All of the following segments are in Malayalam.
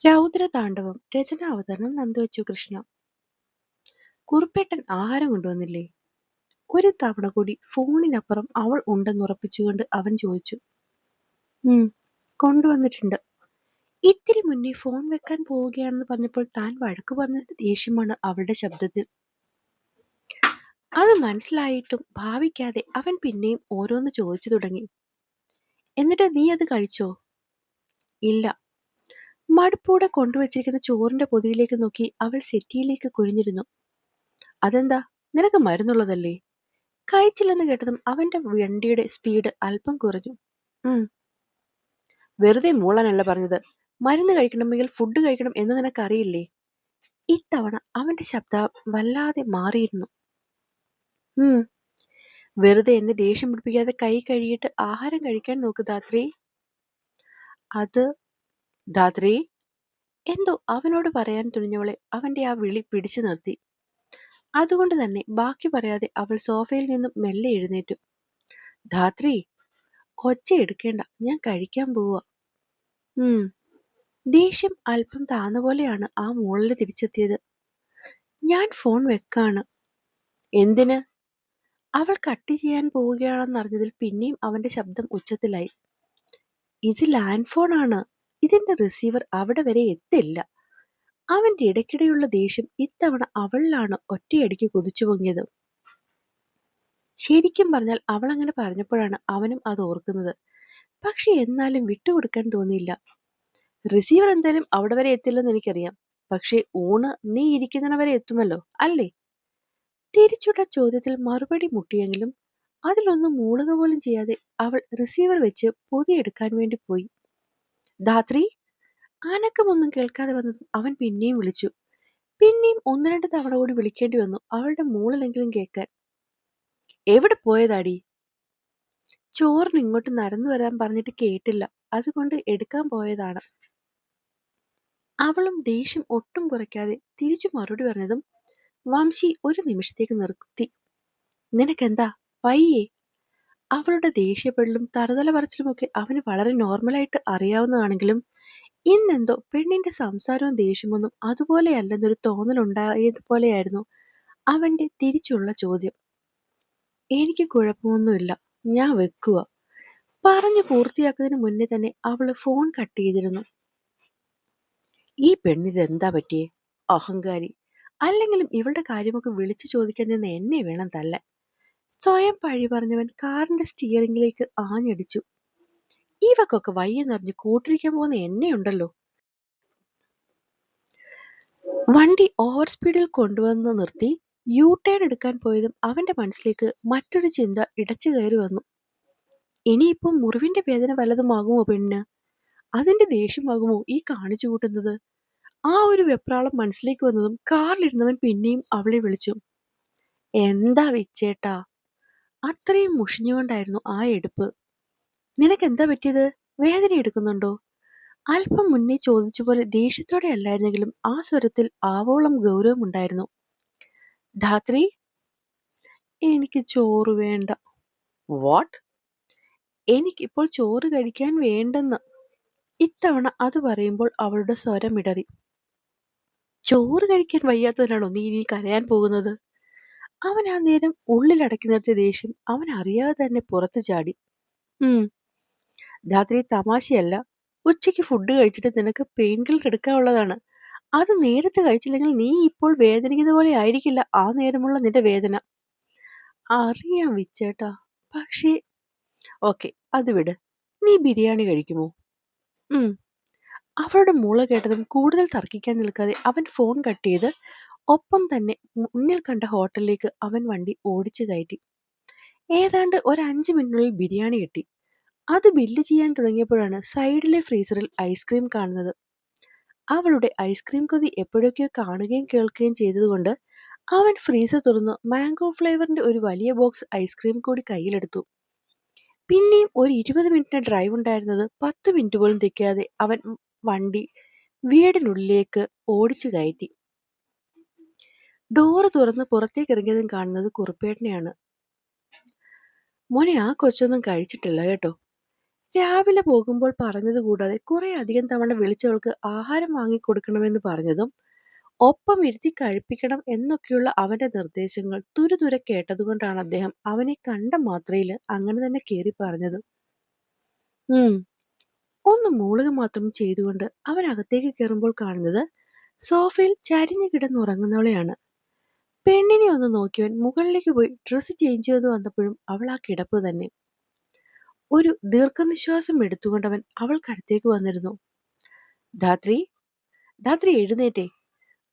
രൗദ്രതാണ്ഡവം രചനാവതരണം നന്ദുവച്ചു കൃഷ്ണ. കുറുപ്പേട്ടൻ ആഹാരം കൊണ്ടുവന്നില്ലേ? ഒരു തവണ കൂടി ഫോണിനപ്പുറം അവൾ ഉണ്ടെന്നുറപ്പിച്ചുകൊണ്ട് അവൻ ചോദിച്ചു. കൊണ്ടുവന്നിട്ടുണ്ട്. ഇത്തിരി മുന്നേ ഫോൺ വെക്കാൻ പോവുകയാണെന്ന് പറഞ്ഞപ്പോൾ താൻ വഴക്കു പറഞ്ഞതിന്റെ ദേഷ്യമാണ് അവളുടെ ശബ്ദത്തിൽ. അത് മനസ്സിലായിട്ടും ഭാവിക്കാതെ അവൻ പിന്നെയും ഓരോന്ന് ചോദിച്ചു തുടങ്ങി. എന്നിട്ട് നീ അത് കഴിച്ചോ? ഇല്ല. മടുപ്പോടെ കൊണ്ടുവച്ചിരിക്കുന്ന ചോറിന്റെ പൊതിയിലേക്ക് നോക്കി അവൾ സെറ്റിയിലേക്ക് കുനിഞ്ഞിരുന്നു. അതെന്താ, നിനക്ക് മരുന്നുള്ളതല്ലേ? കഴിച്ചില്ലെന്ന് കേട്ടതും അവന്റെ വണ്ടിയുടെ സ്പീഡ് അല്പം കുറഞ്ഞു. വെറുതെ മൂളാനല്ല പറഞ്ഞത്. മരുന്ന് കഴിക്കണമെങ്കിൽ ഫുഡ് കഴിക്കണം എന്ന് നിനക്കറിയില്ലേ? ഇത്തവണ അവന്റെ ശബ്ദം വല്ലാതെ മാറിയിരുന്നു. വെറുതെ എന്നെ ദേഷ്യം പിടിപ്പിക്കാതെ കൈ കഴുകിയിട്ട് ആഹാരം കഴിക്കാൻ നോക്ക് ധാത്രി. അത് ധാത്രി എന്തോ അവനോട് പറയാൻ തുനിഞ്ഞവളെ അവന്റെ ആ വിളി പിടിച്ചു നിർത്തി. അതുകൊണ്ട് തന്നെ ബാക്കി പറയാതെ അവൾ സോഫയിൽ നിന്നും മെല്ലെ എഴുന്നേറ്റു. ധാത്രി, ഒച്ച എടുക്കേണ്ട, ഞാൻ കഴിക്കാൻ പോവാ. ദേഷ്യം അല്പം താന്ന പോലെയാണ് ആ മോളിൽ തിരിച്ചെത്തിയത്. ഞാൻ ഫോൺ വെക്കാണ്. എന്തിന്? അവൾ കട്ട് ചെയ്യാൻ പോവുകയാണെന്നറിഞ്ഞതിൽ പിന്നെയും അവന്റെ ശബ്ദം ഉച്ചത്തിലായി. ഇത് ലാൻഡ് ഫോൺ ആണ്. ഇതിന്റെ റിസീവർ അവിടെ വരെ എത്തില്ല. അവന്റെ ഇടയ്ക്കിടെയുള്ള ദേഷ്യം ഇത്തവണ അവളിലാണ് ഒറ്റയടിക്ക് കുതിച്ചു പൊങ്ങിയത്. ശരിക്കും പറഞ്ഞാൽ അവൾ അങ്ങനെ പറഞ്ഞപ്പോഴാണ് അവനും അത് ഓർക്കുന്നത്. പക്ഷെ എന്നാലും വിട്ടുകൊടുക്കാൻ തോന്നിയില്ല. റിസീവർ എന്തായാലും അവിടെ വരെ എത്തില്ലെന്ന് എനിക്കറിയാം. പക്ഷെ ഊണ് നീ ഇരിക്കുന്നവ വരെ എത്തുമല്ലോ, അല്ലേ? തിരിച്ചുള്ള ചോദ്യത്തിൽ മറുപടി മുട്ടിയെങ്കിലും അതിലൊന്നും മൂളുക പോലും ചെയ്യാതെ അവൾ റിസീവർ വെച്ച് പൊതിയെടുക്കാൻ വേണ്ടി പോയി. ധാത്രി, അനക്കമൊന്നും കേൾക്കാതെ വന്നതും അവൻ പിന്നെയും വിളിച്ചു. പിന്നെയും ഒന്ന് രണ്ട് തവണ കൂടി വിളിക്കേണ്ടി വന്നു അവളുടെ മൂളിലെങ്കിലും കേൾക്കാൻ. എവിടെ പോയതാടി? ചോറിന് ഇങ്ങോട്ട് നടന്നു വരാൻ പറഞ്ഞിട്ട് കേട്ടില്ല, അതുകൊണ്ട് എടുക്കാൻ പോയതാണ്. അവളും ദേഷ്യം ഒട്ടും കുറയ്ക്കാതെ തിരിച്ചു മറുപടി പറഞ്ഞതും വംശി ഒരു നിമിഷത്തേക്ക് നിർത്തി. നിനക്കെന്താ വയ്യേ? അവളുടെ ദേഷ്യപ്പെടലും തറുതല പറച്ചിലുമൊക്കെ അവന് വളരെ നോർമലായിട്ട് അറിയാവുന്നതാണെങ്കിലും ഇന്നെന്തോ പെണ്ണിന്റെ സംസാരവും ദേഷ്യമൊന്നും അതുപോലെയല്ലെന്നൊരു തോന്നലുണ്ടായതുപോലെയായിരുന്നു അവന്റെ തിരിച്ചുള്ള ചോദ്യം. എനിക്ക് കുഴപ്പമൊന്നുമില്ല, ഞാൻ വെക്കുക. പറഞ്ഞു പൂർത്തിയാക്കുന്നതിന് മുന്നേ തന്നെ അവള് ഫോൺ കട്ട് ചെയ്തിരുന്നു. ഈ പെണ്ണിതെന്താ പറ്റിയേ? അഹങ്കാരി. അല്ലെങ്കിലും ഇവളുടെ കാര്യമൊക്കെ വിളിച്ചു ചോദിക്കാൻ നിന്ന് എന്നെ വേണം തല്ലാൻ. സ്വയം പഴി പറഞ്ഞവൻ കാറിന്റെ സ്റ്റിയറിംഗിലേക്ക് ആഞ്ഞടിച്ചു. ഇവക്കൊക്കെ വയ്യെന്നറിഞ്ഞ് കൂട്ടിരിക്കാൻ പോകുന്ന എന്നെയുണ്ടല്ലോ. വണ്ടി ഓവർ സ്പീഡിൽ കൊണ്ടുവന്ന് നിർത്തി യു ടേൺ എടുക്കാൻ പോയതും അവന്റെ മനസ്സിലേക്ക് മറ്റൊരു ചിന്ത ഇടച്ചു കയറി വന്നു. ഇനിയിപ്പം മുറിവിന്റെ വേദന വല്ലതുമാകുമോ പെണ്ണ്? അതിന്റെ ദേഷ്യമാകുമോ ഈ കാണിച്ചു കൂട്ടുന്നത്? ആ ഒരു വെപ്രാളം മനസ്സിലേക്ക് വന്നതും കാറിലിരുന്നവൻ പിന്നെയും അവളെ വിളിച്ചു. എന്താ വിച്ചേട്ടാ? അത്രയും മുഷിഞ്ഞുകൊണ്ടായിരുന്നു ആ എടുപ്പ്. നിനക്കെന്താ പറ്റിയത്? വേദന എടുക്കുന്നുണ്ടോ? അല്പം മുന്നേ ചോദിച്ച പോലെ ദേഷ്യത്തോടെ അല്ലായിരുന്നെങ്കിലും ആ സ്വരത്തിൽ ആവോളം ഗൗരവമുണ്ടായിരുന്നു. ധാത്രി, എനിക്ക് ചോറ് വേണ്ട. വാട്ട്? എനിക്കിപ്പോൾ ചോറ് കഴിക്കാൻ വേണ്ടെന്ന്. ഇത്തവണ അത് പറയുമ്പോൾ അവളുടെ സ്വരം ഇടറി. ചോറ് കഴിക്കാൻ വയ്യാത്തതിനാണോ നീ ഇനി കരയാൻ പോകുന്നത്? അവൻ ആ നേരം ഉള്ളിലടക്കി ദേഷ്യം അവൻ അറിയാതെ തന്നെ പുറത്തു ചാടി. ധാത്രി, തമാശയല്ല. ഉച്ചയ്ക്ക് ഫുഡ് കഴിച്ചിട്ട് നിനക്ക് പെയിൻ കില്ലർ എടുക്കാനുള്ളതാണ്. അത് നേരത്തെ കഴിച്ചില്ലെങ്കിൽ നീ ഇപ്പോൾ വേദനിക്കുന്ന പോലെ ആയിരിക്കില്ല ആ നേരമുള്ള നിന്റെ വേദന. അറിയാം വിച്ചേട്ടാ, പക്ഷേ ഓക്കെ, അത് വിട്. നീ ബിരിയാണി കഴിക്കുമോ? അവളുടെ മൂള കേട്ടതും കൂടുതൽ തർക്കിക്കാൻ നിൽക്കാതെ അവൻ ഫോൺ കട്ട് ചെയ്ത് ഒപ്പം തന്നെ മുന്നിൽ കണ്ട ഹോട്ടലിലേക്ക് അവൻ വണ്ടി ഓടിച്ചു കയറ്റി. ഏതാണ്ട് ഒരു 5 മിനിറ്റിനുള്ളിൽ ബിരിയാണി കിട്ടി. അത് ബില്ല് ചെയ്യാൻ തുടങ്ങിയപ്പോഴാണ് സൈഡിലെ ഫ്രീസറിൽ ഐസ്ക്രീം കാണുന്നത്. അവളുടെ ഐസ്ക്രീം കൊതി എപ്പോഴൊക്കെയോ കാണുകയും കേൾക്കുകയും ചെയ്തതുകൊണ്ട് അവൻ ഫ്രീസർ തുറന്ന് മാംഗോ ഫ്ലേവറിന്റെ ഒരു വലിയ ബോക്സ് ഐസ്ക്രീം കൂടി കയ്യിലെടുത്തു. പിന്നെയും ഒരു 20 മിനിറ്റിന്റെ ഡ്രൈവ് ഉണ്ടായിരുന്നത് 10 മിനിറ്റ് പോലും തികയാതെ അവൻ വണ്ടി വീടിനുള്ളിലേക്ക് ഓടിച്ചു കയറ്റി. ഡോറ് തുറന്ന് പുറത്തേക്ക് ഇറങ്ങിയതും കാണുന്നത് കുറുപ്പേട്ടനെയാണ്. മോനെ, ആ കൊച്ചൊന്നും കഴിച്ചിട്ടില്ല കേട്ടോ. രാവിലെ പോകുമ്പോൾ പറഞ്ഞത് കൂടാതെ കുറെ അധികം തവണ വിളിച്ചവൾക്ക് ആഹാരം വാങ്ങിക്കൊടുക്കണമെന്ന് പറഞ്ഞതും ഒപ്പം ഇരുത്തി കഴിപ്പിക്കണം എന്നൊക്കെയുള്ള അവന്റെ നിർദ്ദേശങ്ങൾ തുരുതുരെ കേട്ടതുകൊണ്ടാണ് അദ്ദേഹം അവനെ കണ്ട മാത്രയില് അങ്ങനെ തന്നെ കേറി പറഞ്ഞത്. ഉം ഒന്ന് മൂളുക മാത്രം ചെയ്തുകൊണ്ട് അവൻ അകത്തേക്ക് കയറുമ്പോൾ കാണുന്നത് സോഫയിൽ ചരിഞ്ഞു കിടന്നുറങ്ങുന്നവളെയാണ്. പെണ്ണിനെ ഒന്ന് നോക്കിയവൻ മുകളിലേക്ക് പോയി ഡ്രസ്സ് ചേഞ്ച് ചെയ്ത് വന്നപ്പോഴും അവൾ ആ കിടപ്പ് തന്നെ. ഒരു ദീർഘനിശ്വാസം എടുത്തുകൊണ്ടവൻ അവൾക്കടുത്തേക്ക് വന്നിരുന്നു. ധാത്രി, ധാത്രി എഴുന്നേറ്റേ.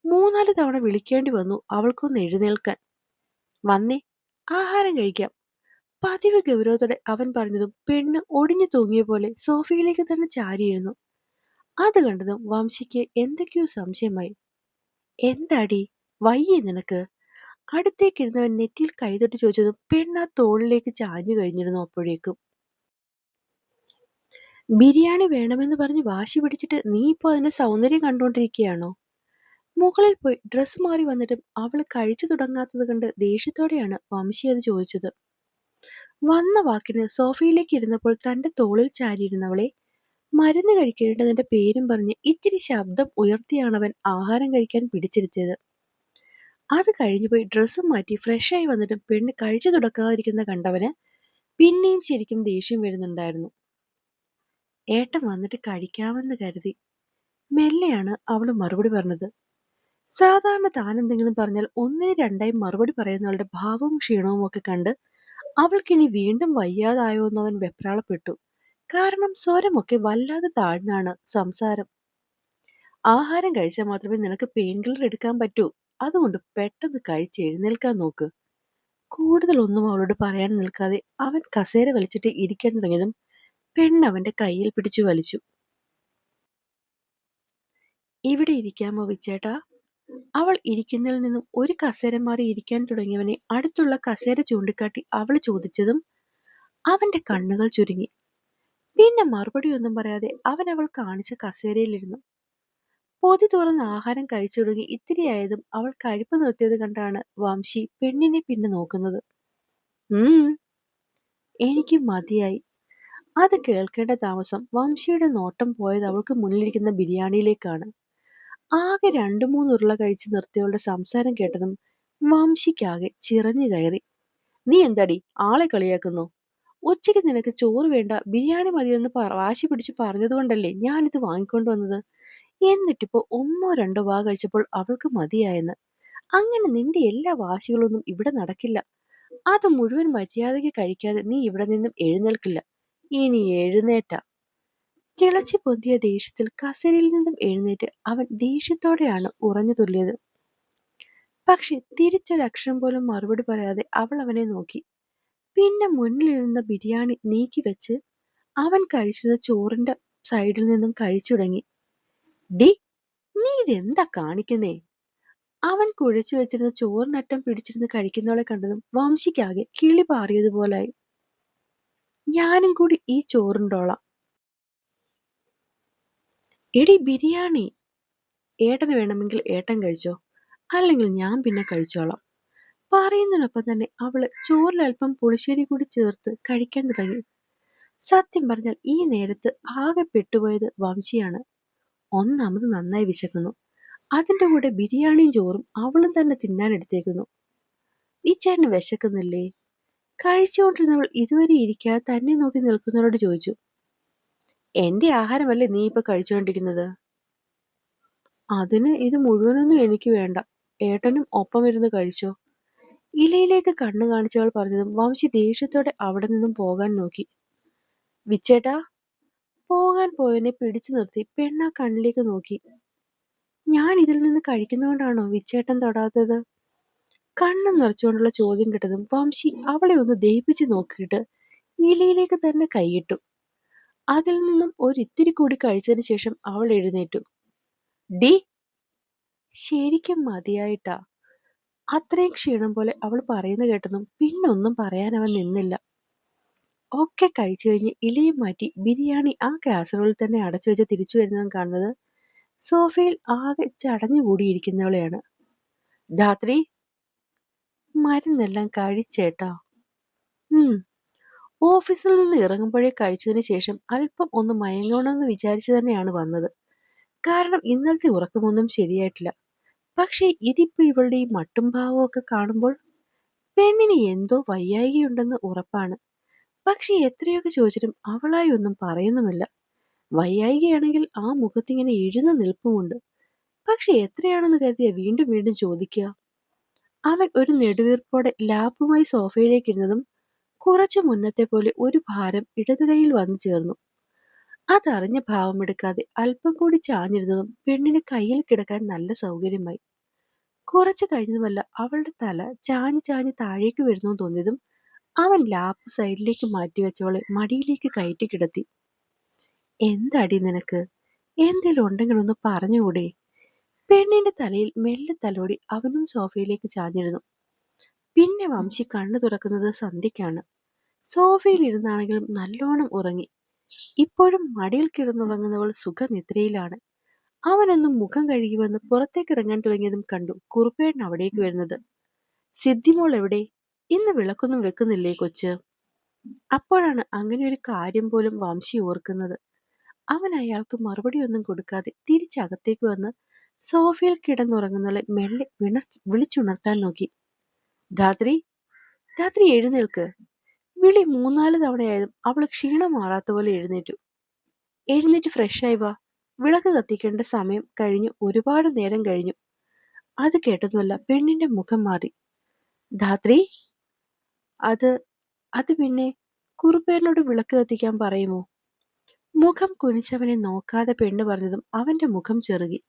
മൂന്നാല് തവണ വിളിക്കേണ്ടി വന്നു അവൾക്കൊന്ന് എഴുന്നേൽക്കാൻ. വന്നേ, ആഹാരം കഴിക്കാം. പതിവ് ഗൗരവത്തോടെ അവൻ പറഞ്ഞതും പെണ്ണ് ഒടിഞ്ഞു തൂങ്ങിയ പോലെ സോഫയിലേക്ക് തന്നെ ചാരിയിരുന്നു. അത് കണ്ടതും വംശിക്ക് എന്തൊക്കെയോ സംശയമായി. എന്താടി, വയ്യേ നിനക്ക്? അടുത്തേക്കിരുന്നവൻ നെറ്റിയിൽ കൈതൊട്ട് ചോദിച്ചതും പെണ്ണ് ആ തോളിലേക്ക് ചാഞ്ഞു കഴിഞ്ഞിരുന്നു. അപ്പോഴേക്കും ബിരിയാണി വേണമെന്ന് പറഞ്ഞ് വാശി പിടിച്ചിട്ട് നീ ഇപ്പോ അതിന്റെ സൗന്ദര്യം കണ്ടുകൊണ്ടിരിക്കുകയാണോ? മുകളിൽ പോയി ഡ്രസ്സ് മാറി വന്നിട്ടും അവൾ കഴിച്ചു തുടങ്ങാത്തത് കണ്ട് ദേഷ്യത്തോടെയാണ് വംശി അത് ചോദിച്ചത്. വന്ന വാക്കിന് സോഫയിലേക്ക് ഇരുന്നപ്പോൾ തന്റെ തോളിൽ ചാരിയിരുന്നവളെ മരുന്ന് കഴിക്കേണ്ടതിന്റെ പേരും പറഞ്ഞ് ഇത്തിരി ശബ്ദം ഉയർത്തിയാണവൻ ആഹാരം കഴിക്കാൻ പിടിച്ചിരുത്തിയത്. അത് കഴിഞ്ഞുപോയി ഡ്രസ്സും മാറ്റി ഫ്രഷായി വന്നിട്ടും പെണ്ണ് കഴിച്ചു തുടക്കാതിരിക്കുന്ന കണ്ടവന് പിന്നെയും ശരിക്കും ദേഷ്യം വരുന്നുണ്ടായിരുന്നു. ഏട്ടൻ വന്നിട്ട് കഴിക്കാമെന്ന് കരുതി. മെല്ലെയാണ് അവള് മറുപടി പറഞ്ഞത്. സാധാരണ താൻ എന്തെങ്കിലും പറഞ്ഞാൽ ഒന്നിന് രണ്ടായി മറുപടി പറയുന്നവളുടെ ഭാവവും ക്ഷീണവും ഒക്കെ കണ്ട് അവൾക്കിനി വീണ്ടും വയ്യാതായോന്നവൻ വെപ്രാളപ്പെട്ടു. കാരണം സ്വരമൊക്കെ വല്ലാതെ താഴ്ന്നാണ് സംസാരം. ആഹാരം കഴിച്ചാൽ മാത്രമേ നിനക്ക് പെയിൻ കില്ലർ എടുക്കാൻ പറ്റൂ. അതുകൊണ്ട് പെട്ടെന്ന് കഴിച്ച് എഴുന്നേൽക്കാൻ നോക്ക്. കൂടുതലൊന്നും അവളോട് പറയാൻ നിൽക്കാതെ അവൻ കസേര വലിച്ചിട്ട് ഇരിക്കാൻ തുടങ്ങിയതും പെണ്ണ് അവന്റെ കയ്യിൽ പിടിച്ചു വലിച്ചു. ഇവിടെ ഇരിക്കാമോ വിച്ചേട്ടാ? അവൾ ഇരിക്കുന്നതിൽ നിന്നും ഒരു കസേര മാറി ഇരിക്കാൻ തുടങ്ങിയവനെ അടുത്തുള്ള കസേര ചൂണ്ടിക്കാട്ടി അവൾ ചോദിച്ചതും അവന്റെ കണ്ണുകൾ ചുരുങ്ങി. പിന്നെ മറുപടിയൊന്നും പറയാതെ അവൻ അവൾ കാണിച്ച കസേരയിലിരുന്നു. പൊതി തുറന്ന് ആഹാരം കഴിച്ചു തുടങ്ങി ഇത്തിരിയായതും അവൾ കഴിപ്പ് നിർത്തിയത് കണ്ടാണ് വംശി പെണ്ണിനെ പിന്നെ നോക്കുന്നത്. എനിക്ക് മതിയായി. അത് കേൾക്കേണ്ട താമസം വംശിയുടെ നോട്ടം പോയത് അവൾക്ക് മുന്നിലിരിക്കുന്ന ബിരിയാണിയിലേക്കാണ്. ആകെ 2-3 ഉരുള കഴിച്ച് നിർത്തിയവളുടെ സംസാരം കേട്ടതും വംശിക്കാകെ ചിറഞ്ഞു കയറി. നീ എന്താടി ആളെ കളിയാക്കുന്നോ? ഉച്ചയ്ക്ക് നിനക്ക് ചോറ് വേണ്ട ബിരിയാണി മതിയെന്ന് വാശി പിടിച്ച് പറഞ്ഞതുകൊണ്ടല്ലേ ഞാനിത് വാങ്ങിക്കൊണ്ട് വന്നത്. എന്നിട്ടിപ്പോ 1-2 വാ കഴിച്ചപ്പോൾ അവൾക്ക് മതിയായെന്ന്. അങ്ങനെ നിന്റെ എല്ലാ വാശികളൊന്നും ഇവിടെ നടക്കില്ല. അത് മുഴുവൻ മര്യാദയ്ക്ക് കഴിക്കാതെ നീ ഇവിടെ നിന്നും എഴുന്നേൽക്കില്ല. ഇനി എഴുന്നേറ്റ തിളച്ചു പൊന്തിയ ദേഷ്യത്തിൽ കസേരയിൽ നിന്നും എഴുന്നേറ്റ് അവൻ ദേഷ്യത്തോടെയാണ് ഉറഞ്ഞു തുള്ളിയത്. പക്ഷെ തിരിച്ചൊരക്ഷരം പോലും മറുപടി പറയാതെ അവൾ അവനെ നോക്കി. പിന്നെ മുന്നിലിരുന്ന ബിരിയാണി നീക്കി വെച്ച് അവൻ കഴിച്ചത് ചോറിന്റെ സൈഡിൽ നിന്നും കഴിച്ചു തുടങ്ങി. ഡി, നീ ഇതെന്താ കാണിക്കുന്നേ? അവൻ കുഴച്ചു വെച്ചിരുന്ന ചോറിനറ്റം പിടിച്ചിരുന്ന് കഴിക്കുന്നവളെ കണ്ടതും വംശിക്കാകെ കിളി പാറിയതുപോലായി. ഞാനും കൂടി ഈ ചോറുണ്ടോളാം. എടി ബിരിയാണി, ഏട്ടന് വേണമെങ്കിൽ ഏട്ടൻ കഴിച്ചോ, അല്ലെങ്കിൽ ഞാൻ പിന്നെ കഴിച്ചോളാം. പറയുന്നതിനൊപ്പം തന്നെ അവള് ചോറിൽ അല്പം പുളിശ്ശേരി കൂടി ചേർത്ത് കഴിക്കാൻ തുടങ്ങി. സത്യം പറഞ്ഞാൽ ഈ നേരത്ത് ആകെ പെട്ടുപോയത് വംശിയാണ്. ഒന്നാമത് നന്നായി വിശക്കുന്നു. അതിന്റെ കൂടെ ബിരിയാണിയും ചോറും അവളും തന്നെ തിന്നാൻ എടുത്തേക്കുന്നു. ഈ ചേട്ടന് വിശക്കുന്നില്ലേ? കഴിച്ചുകൊണ്ടിരുന്നവൾ ഇതുവരെ ഇരിക്കാതെ തന്നെ നോക്കി നിൽക്കുന്നവരോട് ചോദിച്ചു. എന്റെ ആഹാരമല്ലേ നീ ഇപ്പൊ കഴിച്ചുകൊണ്ടിരിക്കുന്നത്? അതിന് ഇത് മുഴുവനൊന്നും എനിക്ക് വേണ്ട. ഏട്ടനും ഒപ്പം ഇരുന്ന് കഴിച്ചോ. ഇലയിലേക്ക് കണ്ണു കാണിച്ചവൾ പറഞ്ഞതും വംശി ദേഷ്യത്തോടെ അവിടെ നിന്നും പോകാൻ നോക്കി. വിച്ചേട്ടാ, പോകാൻ പോയവനെ പിടിച്ചു നിർത്തി പെണ്ണ കണ്ണിലേക്ക് നോക്കി. ഞാൻ ഇതിൽ നിന്ന് കഴിക്കുന്നതുകൊണ്ടാണോ വിച്ചേട്ടൻ തൊടാത്തത്? കണ്ണും നിറച്ചുകൊണ്ടുള്ള ചോദ്യം കേട്ടതും വംശി അവളെ ഒന്ന് ദയിപ്പിച്ചു നോക്കിയിട്ട് ഇലയിലേക്ക് തന്നെ കൈയിട്ടു. അതിൽ നിന്നും ഒരിത്തിരി കൂടി കഴിച്ചതിന് ശേഷം അവൾ എഴുന്നേറ്റു. ഡി, ശരിക്കും മതിയായിട്ടാ. അത്രയും ക്ഷീണം പോലെ അവൾ പറയുന്ന കേട്ടതും പിന്നൊന്നും പറയാൻ അവൻ നിന്നില്ല. ഒക്കെ കഴിച്ചു കഴിഞ്ഞ് ഇലയും മാറ്റി ബിരിയാണി ആ കാസറോളിൽ തന്നെ അടച്ചു വെച്ച് തിരിച്ചു വരുന്നവൻ കാണുന്നത് സോഫയിൽ ആകെ ചടഞ്ഞുകൂടിയിരിക്കുന്നവളെയാണ്. ധാത്രി, മരുന്നെല്ലാം കഴിച്ചേട്ടാ. ഓഫീസിൽ നിന്ന് ഇറങ്ങുമ്പോഴേ കഴിച്ചതിന് ശേഷം അല്പം ഒന്ന് മയങ്ങണമെന്ന് വിചാരിച്ചു തന്നെയാണ് വന്നത്. കാരണം ഇന്നലത്തെ ഉറക്കമൊന്നും ശരിയായിട്ടില്ല. പക്ഷേ ഇതിപ്പോ ഇവളുടെ ഈ മട്ടും ഭാവവും ഒക്കെ കാണുമ്പോൾ പെണ്ണിന് എന്തോ വയ്യായികയുണ്ടെന്ന് ഉറപ്പാണ്. പക്ഷെ എത്രയൊക്കെ ചോദിച്ചിട്ടും അവളായി ഒന്നും പറയുന്നുമില്ല. വയ്യായികയാണെങ്കിൽ ആ മുഖത്തിങ്ങനെ എഴുന്ന നിൽപ്പുമുണ്ട്. പക്ഷെ എത്രയാണെന്ന് കരുതിയാ വീണ്ടും വീണ്ടും ചോദിക്കുക? അവൻ ഒരു നെടുവീർപ്പോടെ ലാപ്പുമായി സോഫയിലേക്ക് ഇരുന്നതും കുറച്ചു മുന്നത്തെ പോലെ ഒരു ഭാരം ഇടതു കൈയിൽ വന്നു ചേർന്നു. അതറിഞ്ഞ ഭാവമെടുക്കാതെ അല്പം കൂടി ചാഞ്ഞിരുന്നതും പെണ്ണിന് കയ്യിൽ കിടക്കാൻ നല്ല സൗകര്യമായി. കുറച്ചു കഴിഞ്ഞതുമല്ല അവളുടെ തല ചാഞ്ഞു ചാഞ്ഞ് താഴേക്ക് വരുന്നു തോന്നിയതും അവൻ ലാപ്പ് സൈഡിലേക്ക് മാറ്റിവെച്ചവളെ മടിയിലേക്ക് കയറ്റി കിടത്തി. എന്താടി നിനക്ക്? എന്തേലും ഉണ്ടെങ്കിൽ ഒന്ന് പറഞ്ഞുകൂടെ? പെണ്ണിന്റെ തലയിൽ മെല്ലെ തലോടി അവനും സോഫയിലേക്ക് ചാഞ്ഞിരുന്നു. പിന്നെ വംശി കണ്ണു തുറക്കുന്നത് സന്ധ്യയ്ക്കാണ്. സോഫയിൽ ഇരുന്നാണെങ്കിലും നല്ലോണം ഉറങ്ങി. ഇപ്പോഴും മടിയിൽ കിടന്നുറങ്ങുന്നവൾ സുഖനിദ്രയിലാണ്. അവനൊന്നും മുഖം കഴുകി വന്ന് പുറത്തേക്ക് ഇറങ്ങാൻ തുടങ്ങിയതും കണ്ടു കുറുപ്പേട്ടൻ അവിടേക്ക് വരുന്നത്. സിദ്ധിമോൾ എവിടെ? ഇന്ന് വിളക്കൊന്നും വെക്കുന്നില്ലേ കൊച്ച്? അപ്പോഴാണ് അങ്ങനെ ഒരു കാര്യം പോലും വംശി ഓർക്കുന്നത്. അവൻ അയാൾക്ക് മറുപടിയൊന്നും കൊടുക്കാതെ തിരിച്ചകത്തേക്ക് വന്ന് സോഫയിൽ കിടന്നുറങ്ങുന്നവളെ മെല്ലെ വിളിച്ചുണർത്താൻ നോക്കി. ധാത്രി, ധാത്രി എഴുന്നേൽക്ക്. വിളി 3-4 തവണയായതും അവൾ ക്ഷീണം മാറാത്ത പോലെ എഴുന്നേറ്റു. എഴുന്നേറ്റ് ഫ്രഷായി വാ. വിളക്ക് കത്തിക്കേണ്ട സമയം കഴിഞ്ഞു. ഒരുപാട് നേരം കഴിഞ്ഞു. അത് കേട്ടതുമല്ല പെണ്ണിന്റെ മുഖം മാറി. ധാത്രി, അത് അത് പിന്നെ കുറുപ്പേറിനോട് വിളക്ക് കത്തിക്കാൻ പറയുമോ? മുഖം കുനിച്ചവനെ നോക്കാതെ പെണ്ണ് പറഞ്ഞതും അവന്റെ മുഖം ചെറുകി.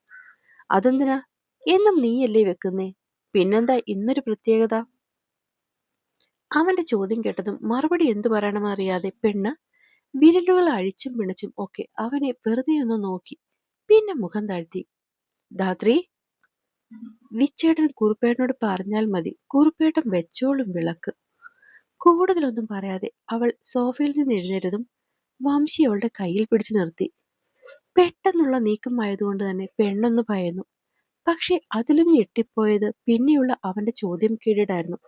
അതെന്തിനാ? എന്നും നീയല്ലേ വെക്കുന്നേ? പിന്നെന്താ ഇന്നൊരു പ്രത്യേകത? അവന്റെ ചോദ്യം കേട്ടതും മറുപടി എന്തു പറയണമെന്നറിയാതെ പെണ്ണ് വിരലുകൾ അഴിച്ചും പിണച്ചും ഒക്കെ അവനെ വെറുതെ ഒന്ന് നോക്കി. പിന്നെ മുഖം താഴ്ത്തി. ധാത്രി, വിച്ചേട്ടൻ കുറുപ്പേട്ടനോട് പറഞ്ഞാൽ മതി. കുറുപ്പേട്ടൻ വെച്ചോളും വിളക്ക്. കൂടുതലൊന്നും പറയാതെ അവൾ സോഫയിൽ നിന്ന് എഴുന്നേറ്റതും വംശി അവളുടെ കയ്യിൽ പിടിച്ചു നിർത്തി. പെട്ടെന്നുള്ള നീക്കമായതുകൊണ്ട് തന്നെ പെണ്ണൊന്ന് ഭയന്നു. പക്ഷെ അതിലും ഞെട്ടിപ്പോയത് പിന്നെയുള്ള അവന്റെ ചോദ്യം കേട്ടിട്ടായിരുന്നു.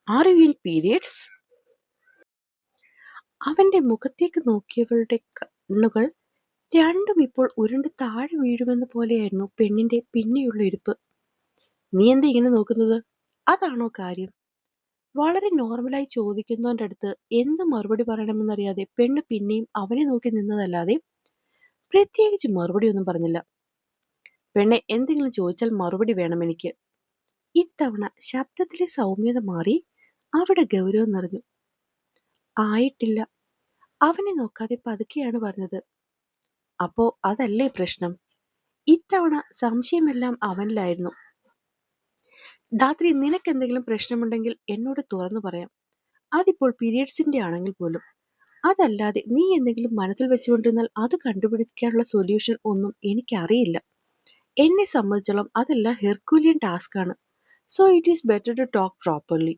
Are you in periods? അവന്റെ മുഖത്തേക്ക് നോക്കിയവളുടെ കണ്ണുകൾ രണ്ടും ഇപ്പോൾ ഉരുണ്ട് താഴെ വീഴുമെന്ന പോലെയായിരുന്നു പെണ്ണിന്റെ പിന്നെയുള്ള ഇരിപ്പ്. നീ എന്താ ഇങ്ങനെ നോക്കുന്നത്? അതാണോ കാര്യം? വളരെ നോർമലായി ചോദിക്കുന്നവന്റെ അടുത്ത് എന്ത് മറുപടി പറയണമെന്നറിയാതെ പെണ്ണ് പിന്നെയും അവനെ നോക്കി നിന്നതല്ലാതെ പ്രത്യേകിച്ച് മറുപടി ഒന്നും പറഞ്ഞില്ല. പെണ്ണെ, എന്തെങ്കിലും ചോദിച്ചാൽ മറുപടി വേണം എനിക്ക്. ഇത്തവണ ശബ്ദത്തിലെ സൗമ്യത മാറി അവിടെ ഗൗരവം നിറഞ്ഞു. ആയിട്ടില്ല. അവനെ നോക്കാതെ പതുക്കെയാണ് പറഞ്ഞത്. അപ്പോ അതല്ലേ പ്രശ്നം? ഇത്തവണ സംശയമെല്ലാം അവനിലായിരുന്നു. ധാത്രി, നിനക്കെന്തെങ്കിലും പ്രശ്നമുണ്ടെങ്കിൽ എന്നോട് തുറന്നു പറയാം. അതിപ്പോൾ പീരിയഡ്സിന്റെ ആണെങ്കിൽ പോലും. അതല്ലാതെ നീ എന്തെങ്കിലും മനസ്സിൽ വെച്ചുകൊണ്ടിരുന്നാൽ അത് കണ്ടുപിടിക്കാനുള്ള സൊല്യൂഷൻ ഒന്നും എനിക്കറിയില്ല. എന്നെ സംബന്ധിച്ചോളം അതെല്ലാം ഹെർക്കൂലിയൻ ടാസ്ക് ആണ്. So it is better to talk properly.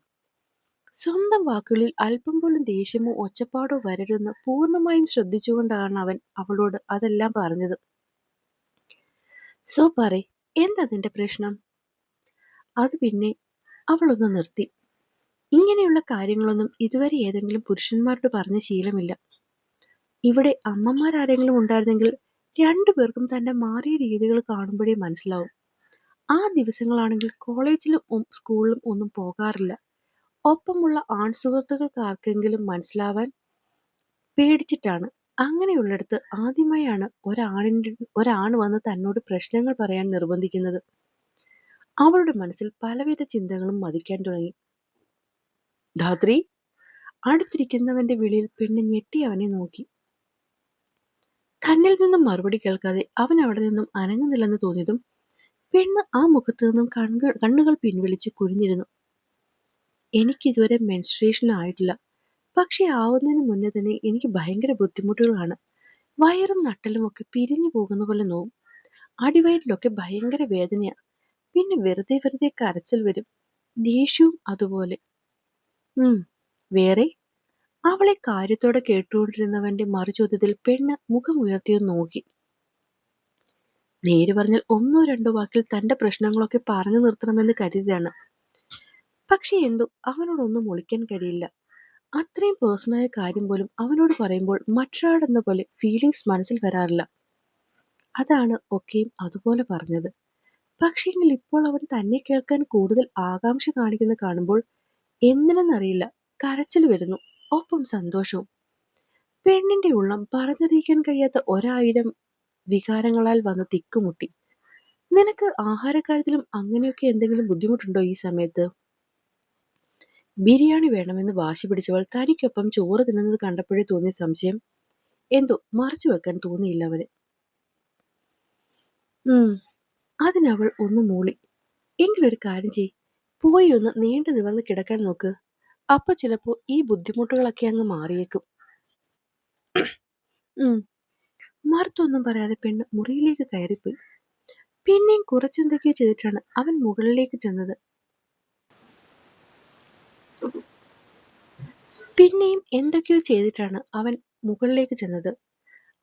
സ്വന്തം വാക്കുകളിൽ അല്പം പോലും ദേഷ്യമോ ഒച്ചപ്പാടോ വരരുതെന്ന് പൂർണ്ണമായും ശ്രദ്ധിച്ചുകൊണ്ടാണ് അവൻ അവളോട് അതെല്ലാം പറഞ്ഞത്. സോ പറയ്, എന്താ നിന്റെ പ്രശ്നം? അത് പിന്നെ അവളൊന്ന് നിർത്തി. ഇങ്ങനെയുള്ള കാര്യങ്ങളൊന്നും ഇതുവരെ ഏതെങ്കിലും പുരുഷന്മാരോട് പറഞ്ഞ ശീലമില്ല. ഇവിടെ അമ്മമാരാരെങ്കിലും ഉണ്ടായിരുന്നെങ്കിൽ രണ്ടുപേർക്കും തന്റെ മാറിയ രീതികൾ കാണുമ്പോഴേ മനസ്സിലാവും. ആ ദിവസങ്ങളാണെങ്കിൽ കോളേജിലും സ്കൂളിലും ഒന്നും പോകാറില്ല. ഒപ്പമുള്ള ആൺസുഹൃത്തുക്കൾക്ക് ആർക്കെങ്കിലും മനസ്സിലാവാൻ പേടിച്ചിട്ടാണ്. അങ്ങനെയുള്ളിടത്ത് ആദ്യമായാണ് ഒരാണ് വന്ന് തന്നോട് പ്രശ്നങ്ങൾ പറയാൻ നിർബന്ധിക്കുന്നത്. അവളുടെ മനസ്സിൽ പലവിധ ചിന്തകളും മതിക്കാൻ തുടങ്ങി. ധാത്രി, അടുത്തിരിക്കുന്നവന്റെ വിളിയിൽ പെണ്ണ് ഞെട്ടി അവനെ നോക്കി. തന്നിൽ നിന്നും മറുപടി കേൾക്കാതെ അവൻ അവിടെ നിന്നും അനങ്ങുന്നില്ലെന്ന് തോന്നിയതും പെണ്ണ് ആ മുഖത്തു നിന്നും കണ്ണുകൾ പിൻവലിച്ച് കുനിഞ്ഞിരുന്നു. എനിക്കിതുവരെ മെൻസ്ട്രേഷൻ ആയിട്ടില്ല. പക്ഷെ ആവുന്നതിന് മുന്നേ തന്നെ എനിക്ക് ഭയങ്കര ബുദ്ധിമുട്ടുകളാണ്. വയറും നട്ടലും ഒക്കെ പിരിഞ്ഞു പോകുന്ന പോലെ നോവും. അടിവയറ്റിലൊക്കെ ഭയങ്കര വേദനയാ. പിന്നെ വെറുതെ വെറുതെ കരച്ചിൽ വരും. ദേഷ്യവും അതുപോലെ. വേറെ? അവളെ കാര്യത്തോടെ കേട്ടുകൊണ്ടിരുന്നവന്റെ മറുചോദ്യത്തിൽ പെണ്ണ് മുഖമുയർത്തിയൊന്ന് നോക്കി. നേര് പറഞ്ഞാൽ 1-2 വാക്കിൽ തന്റെ പ്രശ്നങ്ങളൊക്കെ പറഞ്ഞു നിർത്തണമെന്ന് കരുതിയതാണ്. പക്ഷെ എന്തോ അവനോടൊന്നും ഒളിക്കാൻ കഴിയില്ല. അത്രയും പേഴ്സണലായ കാര്യം പോലും അവനോട് പറയുമ്പോൾ മറ്റൊരാളെന്ന പോലെ ഫീലിങ്സ് മനസ്സിൽ വരാറില്ല. അതാണ് ഒക്കെയും അതുപോലെ പറഞ്ഞത്. പക്ഷേങ്കിൽ ഇപ്പോൾ അവൻ തന്നെ കേൾക്കാൻ കൂടുതൽ ആകാംക്ഷ കാണിക്കുന്ന കാണുമ്പോൾ എന്തിനെന്നറിയില്ല കരച്ചിൽ വരുന്നു, ഒപ്പം സന്തോഷവും. പെണ്ണിന്റെ ഉള്ളം പറഞ്ഞറിയിക്കാൻ കഴിയാത്ത 1000 വികാരങ്ങളാൽ വന്ന് തിക്കുമുട്ടി. നിനക്ക് ആഹാരക്കാര്യത്തിലും അങ്ങനെയൊക്കെ എന്തെങ്കിലും ബുദ്ധിമുട്ടുണ്ടോ ഈ സമയത്ത്? ബിരിയാണി വേണമെന്ന് വാശി പിടിച്ചവൾ തനിക്കൊപ്പം ചോറ് തിന്നുന്നത് കണ്ടപ്പോഴേ തോന്നിയ സംശയം എന്തോ മറച്ചു വെക്കാൻ തോന്നിയില്ല അവന്. അതിനവൾ ഒന്ന് മൂളി. എങ്കിലൊരു കാര്യം ചെയ്, പോയി ഒന്ന് നീണ്ടു നിവർന്ന് കിടക്കാൻ നോക്ക്. അപ്പൊ ചിലപ്പോ ഈ ബുദ്ധിമുട്ടുകളൊക്കെ അങ്ങ് മാറിയേക്കും. മറുത്തൊന്നും പറയാതെ പെണ്ണ് മുറിയിലേക്ക് കയറിപ്പോയി. പിന്നെയും കുറച്ചെന്തൊക്കെയോ ചെയ്തിട്ടാണ് അവൻ മുകളിലേക്ക് ചെന്നത്.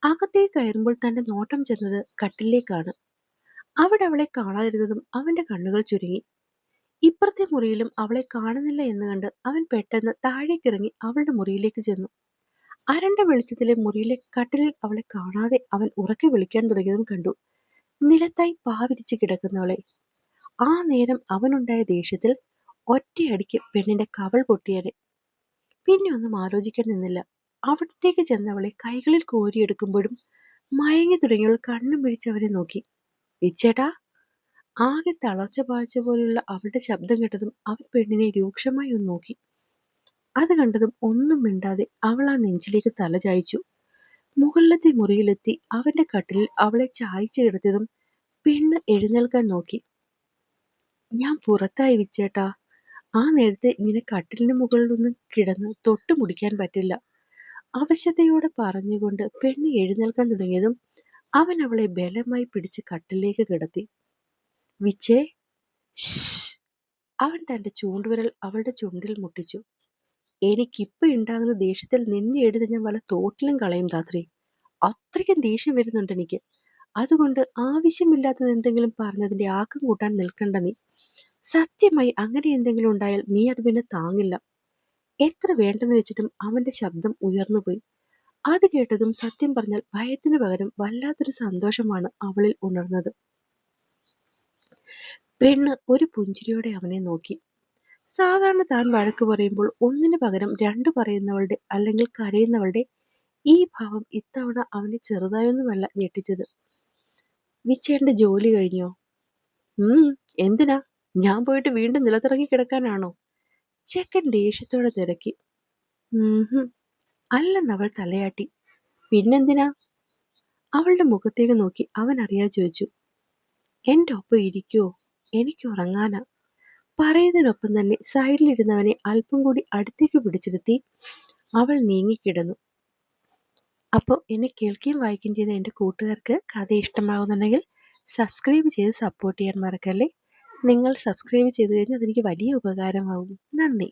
അകത്തേക്ക് കയറുമ്പോൾ തന്റെ നോട്ടം ചെന്നത് കട്ടിലേക്കാണ്. അവിടെ അവളെ കാണാതിരുന്നതും അവന്റെ കണ്ണുകൾ ചുരുങ്ങി. ഇപ്പുറത്തെ മുറിയിലും അവളെ കാണുന്നില്ല എന്ന് കണ്ട് അവൻ പെട്ടെന്ന് താഴേക്കിറങ്ങി അവളുടെ മുറിയിലേക്ക് ചെന്നു. അരണ്ട വെളിച്ചത്തിലെ മുറിയിലെ കട്ടിലിൽ അവളെ കാണാതെ അവൻ ഉറക്കെ വിളിക്കാൻ തുടങ്ങിയതും കണ്ടു നിലത്തായി പാവിരിച്ച് കിടക്കുന്നവളെ. ആ നേരം അവനുണ്ടായ ദേഷ്യത്തിൽ ഒറ്റയടിക്ക് പെണ്ണിന്റെ കവൾ പൊട്ടിയനെ. പിന്നെ ഒന്നും ആലോചിക്കാൻ നിന്നില്ല. അവിടത്തേക്ക് ചെന്നവളെ കൈകളിൽ കോരിയെടുക്കുമ്പോഴും മയങ്ങി തുടങ്ങിയവൾ കണ്ണും പിടിച്ചവനെ നോക്കി. വിച്ചേട്ടാ! ആകെ തളർച്ച ബാധിച്ച പോലെയുള്ള അവളുടെ ശബ്ദം കേട്ടതും അവൻ പെണ്ണിനെ രൂക്ഷമായി ഒന്ന് നോക്കി. അത് കണ്ടതും ഒന്നും മിണ്ടാതെ അവൾ ആ നെഞ്ചിലേക്ക് തല ചായ്ച്ചു. മുകളിലത്തെ മുറിയിലെത്തി അവന്റെ കട്ടിലിൽ അവളെ ചായ്ച്ചു കിടത്തിയതും പെണ്ണ് എഴുന്നേൽക്കാൻ നോക്കി. ഞാൻ പുറത്തായി വിച്ചേട്ടാ. ആ നേരത്തെ ഇങ്ങനെ കട്ടിലിന് മുകളിലൊന്നും കിടന്ന് തൊട്ടു മുടിക്കാൻ പറ്റില്ല. അവശതയോടെ പറഞ്ഞുകൊണ്ട് പെണ്ണ് എഴുന്നേൽക്കാൻ തുടങ്ങിയതും അവൻ അവളെ ബലമായി പിടിച്ച് കട്ടിലേക്ക് കിടത്തി. വിച്ചേ! അവൻ തന്റെ ചൂണ്ടുവിരൽ അവളുടെ ചുണ്ടിൽ മുട്ടിച്ചു. എനിക്കിപ്പോ ഉണ്ടാകുന്ന ദേഷ്യത്തിൽ നിന്നെ എടുത്ത് ഞാൻ വല്ല തോട്ടിലും കളയും ധാത്രി. അത്രയ്ക്കും ദേഷ്യം വരുന്നുണ്ട് എനിക്ക്. അതുകൊണ്ട് ആവശ്യമില്ലാത്തത് എന്തെങ്കിലും പറഞ്ഞതിന്റെ ആക്കം കൂട്ടാൻ നിൽക്കണ്ട നീ. സത്യമായി അങ്ങനെ എന്തെങ്കിലും ഉണ്ടായാൽ നീ അത് പിന്നെ താങ്ങില്ല. എത്ര വേണ്ടെന്ന് വെച്ചിട്ടും അവന്റെ ശബ്ദം ഉയർന്നുപോയി. അത് കേട്ടതും സത്യം പറഞ്ഞാൽ ഭയത്തിനു പകരം വല്ലാത്തൊരു സന്തോഷമാണ് അവളിൽ ഉണർന്നത്. പെണ്ണ് ഒരു പുഞ്ചിരിയോടെ അവനെ നോക്കി. സാധാരണ താൻ വഴക്ക് പറയുമ്പോൾ ഒന്നിനു പകരം 2 പറയുന്നവളുടെ അല്ലെങ്കിൽ കരയുന്നവളുടെ ഈ ഭാവം ഇത്തവണ അവനെ ചെറുതായൊന്നുമല്ല ഞെട്ടിച്ചത്. വിച്ചേട്ടന്റെ ജോലി കഴിഞ്ഞോ? എന്തിനാ? ഞാൻ പോയിട്ട് വീണ്ടും നിലത്തിറങ്ങി കിടക്കാനാണോ? ചെക്കൻ ദേഷ്യത്തോടെ തിരക്കി. അല്ലെന്നവൾ തലയാട്ടി. പിന്നെന്തിനാ? അവളുടെ മുഖത്തേക്ക് നോക്കി അവൻ അറിയാതെ ചോദിച്ചു. എന്റെ ഒപ്പം ഇരിക്കുവോ? എനിക്ക് ഉറങ്ങാനാ. പറയുന്നതിനൊപ്പം തന്നെ സൈഡിലിരുന്നവനെ അല്പം കൂടി അടുത്തേക്ക് പിടിച്ചിരുത്തി അവൾ നീങ്ങിക്കിടന്നു. അപ്പോൾ എന്നെ കേൾക്കുകയും വായിക്കുകയും ചെയ്ത എൻ്റെ കൂട്ടുകാർക്ക് കഥ ഇഷ്ടമാകുന്നുണ്ടെങ്കിൽ സബ്സ്ക്രൈബ് ചെയ്ത് സപ്പോർട്ട് ചെയ്യാൻ മറക്കല്ലേ. നിങ്ങൾ സബ്സ്ക്രൈബ് ചെയ്ത് കഴിഞ്ഞാൽ അതെനിക്ക് വലിയ ഉപകാരമാകും. നന്ദി.